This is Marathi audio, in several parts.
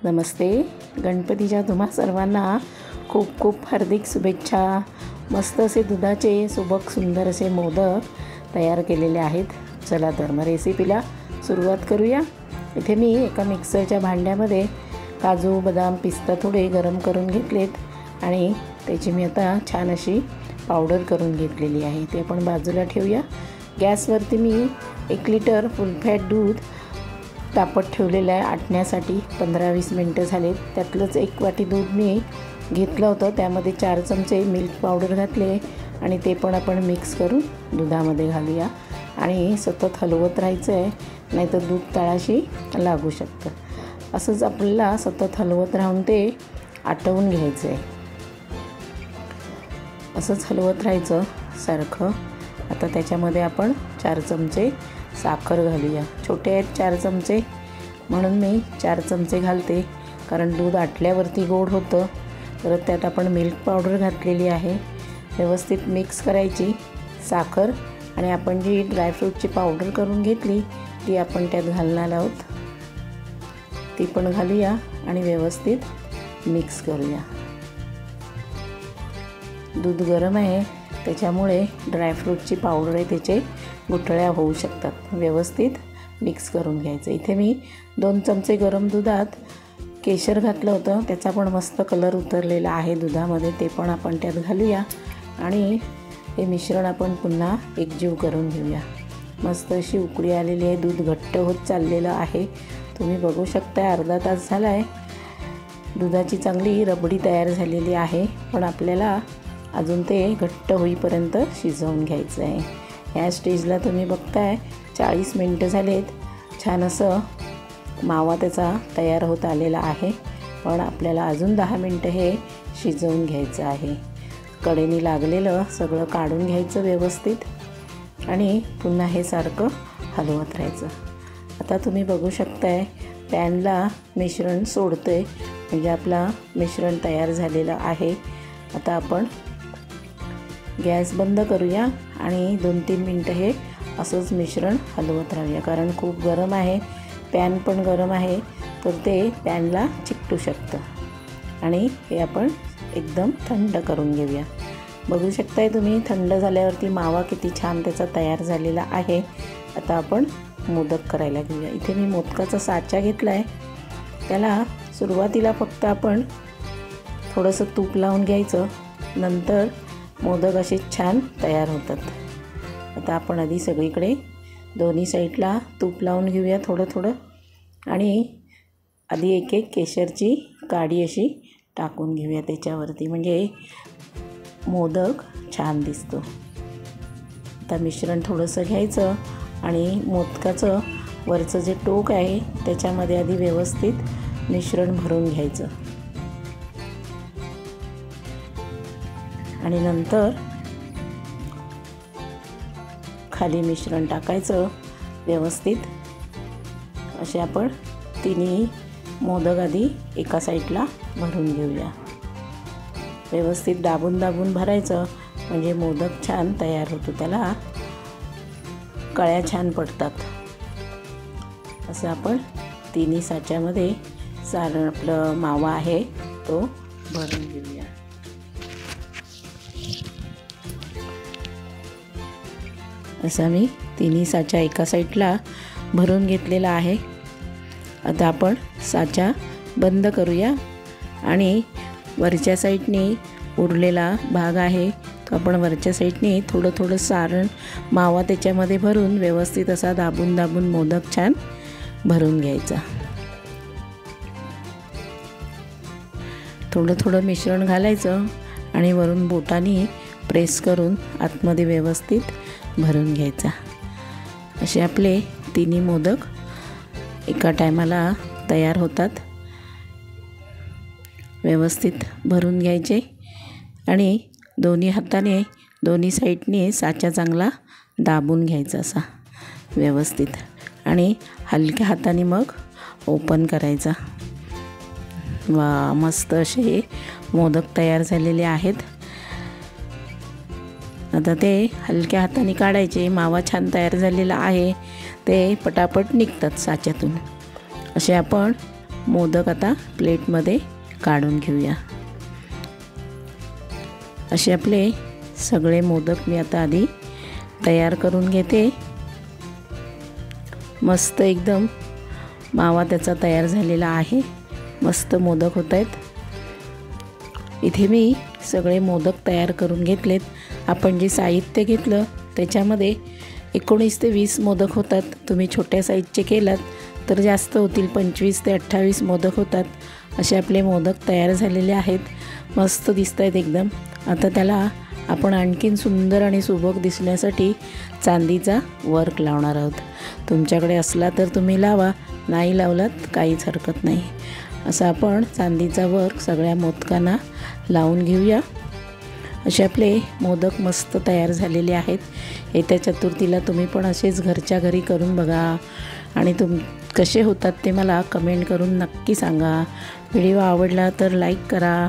नमस्ते. गणपतीच्या तुम्हा सर्वांना खूप खूप हार्दिक शुभेच्छा. मस्त असे दुधाचे सुबक सुंदर असे मोदक तयार केलेले आहेत. चला तर मग रेसिपीला सुरुवात करूया. इथे मी एका मिक्सरच्या भांड्यामध्ये काजू बदाम पिस्ता थोडे गरम करून घेतलेत आणि त्याची मी आता छान अशी पावडर करून घेतलेली आहे. ते आपण बाजूला ठेवूया. गॅसवरती मी 1 लिटर फुल फॅट दूध तापत ठेवलेलं आहे आटण्यासाठी. 15-20 मिनटं झालेत. त्यातलंच 1 वाटी दूध मी घेतलं होतं. त्यामध्ये 4 चमचे मिल्क पावडर घातले आणि ते पण आपण मिक्स करून दुधामध्ये घालूया आणि सतत हलवत राहायचं आहे, नाहीतर दूध तळाशी लागू शकतं. असंच आपल्याला सतत हलवत राहून ते आटवून घ्यायचं आहे. असंच हलवत राहायचं सारखं. आता त्याच्यामध्ये आपण 4 चमचे साखर घालूया. छोटे आहेत 4 चमचे म्हणून मी 4 चमचे घालते, कारण दूध आटल्यावरती गोड होतं. तर त्यात आपण मिल्क पावडर घातलेली आहे. व्यवस्थित मिक्स करायची साखर आणि आपण जी ड्रायफ्रूटची पावडर करून घेतली ती आपण त्यात घालणार आहोत. ती पण घालूया आणि व्यवस्थित मिक्स करूया. दूध गरम आहे त्याच्यामुळे ड्रायफ्रूटची पावडर आहे त्याचे गुठळ्या होऊ शकतात. व्यवस्थित मिक्स करून घ्यायचं. इथे मी 2 चमचे गरम दुधात केशर घातलं होतं. त्याचा पण मस्त कलर उतरलेला आहे दुधामध्ये. ते पण आपण त्यात घालूया आणि हे मिश्रण आपण पुन्हा एकजीव करून घेऊया. मस्त अशी उकळी आलेली आहे. दूध घट्ट होत चाललेलं आहे. तुम्ही बघू शकता अर्धा तास झाला आहे. दुधाची चांगली रबडी तयार झालेली आहे, पण आपल्याला अजून ते घट्ट होईपर्यंत शिजवून घ्यायचं आहे. ह्या स्टेजला तुम्ही बघताय 40 मिनटं झालेत. छान असं मावा त्याचा तयार होत आलेला आहे, पण आपल्याला अजून 10 मिनटं हे शिजवून घ्यायचं आहे. कडेने लागलेलं सगळं काढून घ्यायचं व्यवस्थित आणि पुन्हा हे सारखं हलवत राहायचं. आता तुम्ही बघू शकताय पॅनला मिश्रण सोडतंय, म्हणजे आपला मिश्रण तयार झालेलं आहे. आता आपण गॅस बंद करूया आणि 2-3 मिनटं हे असंच मिश्रण हलवत राहूया, कारण खूप गरम आहे. पॅन पण गरम आहे, तर ते पॅनला चिकटू शकतं. आणि हे आपण एकदम थंड करून घेऊया. बघू शकताय तुम्ही थंड झाल्यावरती मावा किती छान त्याचा तयार झालेला आहे. आता आपण मोदक करायला घेऊया. इथे मी मोदकाचा साचा घेतला आहे. त्याला सुरुवातीला फक्त आपण थोडंसं तूप लावून घ्यायचं, नंतर मोदक असे छान तयार होतात. आता आपण आधी सगळीकडे दोन्ही साईडला तूप लावून घेऊया थोडं थोडं आणि आधी एक केशरची काडी अशी टाकून घेऊया त्याच्यावरती, म्हणजे मोदक छान दिसतो. आता मिश्रण थोडंसं घ्यायचं आणि मोदकाचं वरचं जे टोक आहे त्याच्यामध्ये आधी व्यवस्थित मिश्रण भरून घ्यायचं आणि नंतर खाली मिश्रण टाकायचं व्यवस्थित. असे आपण तिन्ही मोदक आधी एका साईडला भरून घेऊया. व्यवस्थित दाबून दाबून भरायचं, म्हणजे मोदक छान तयार होतो. त्याला कळ्या छान पडतात. असं आपण तिन्ही साच्यामध्ये सारण आपलं मावा आहे तो भरून घेऊया. असा मी तिन्ही साचा एका साईडला भरून घेतलेला आहे. आता आपण साचा बंद करूया आणि वरच्या साईडने उरलेला भाग आहे तो आपण वरच्या साईडने थोडं थोडं सारण मावा त्याच्यामध्ये भरून व्यवस्थित असा दाबून दाबून मोदक छान भरून घ्यायचा. थोडं थोडं मिश्रण घालायचं आणि वरून बोटाने प्रेस करून आतमध्ये व्यवस्थित भरून घ्यायचा. असे आपले तिन्ही मोदक एका टायमाला तयार होतात. व्यवस्थित भरून घ्यायचे आणि दोन्ही हाताने दोन्ही साईडने साचा चांगला दाबून घ्यायचा असा व्यवस्थित आणि हलक्या हाताने मग ओपन करायचा. वा, मस्त असे मोदक तयार झालेले आहेत. आता ते हलक्या हाताने काढायचे. मावा छान तयार झालेला आहे, ते पटापट निघतात साच्यातून. असे आपण मोदक आता प्लेटमध्ये काढून घेऊया। असे आपले सगळे मोदक मी आता आधी तयार करून घेते। मस्त एकदम मावा त्याचा तयार झालेला आहे। मस्त मोदक होत आहेत। इथे मी सगळे मोदक तयार करून घेतलेत। आपण जे साहित्य घेतलं त्याच्यामध्ये 19 ते 20 मोदक होतात। तुम्ही छोट्या साईजचे केलात तर जास्त होतील, 25 ते 28 मोदक होतात। असे आपले मोदक तयार झालेले आहेत, मस्त दिसत आहेत एकदम। आता त्याला आपण आणखीन सुंदर आणि सुबक दिसण्यासाठी चांदीचा वर्क लावणार आहोत। तुमच्याकडे असला तर तुम्ही लावा, नाही लावलात काहीच हरकत नाही। असं आपण चांदीचा वर्क सगळ्या मोदकांना लावून घेऊया। असे आपले मोदक मस्त तयार झालेले आहेत। येत्या चतुर्थीला तुम्ही पण असेच घरच्या घरी करून बघा आणि कसे होतात ते मला कमेंट करून नक्की सांगा। व्हिडिओ आवडला तर लाईक करा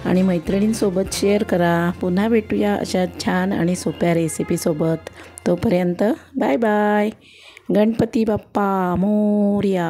आणि मैत्रिणींसोबत शेअर करा। पुन्हा भेटूया अशा छान आणि सोप्या रेसिपीसोबत। तोपर्यंत बाय बाय। गणपती बाप्पा मोरया।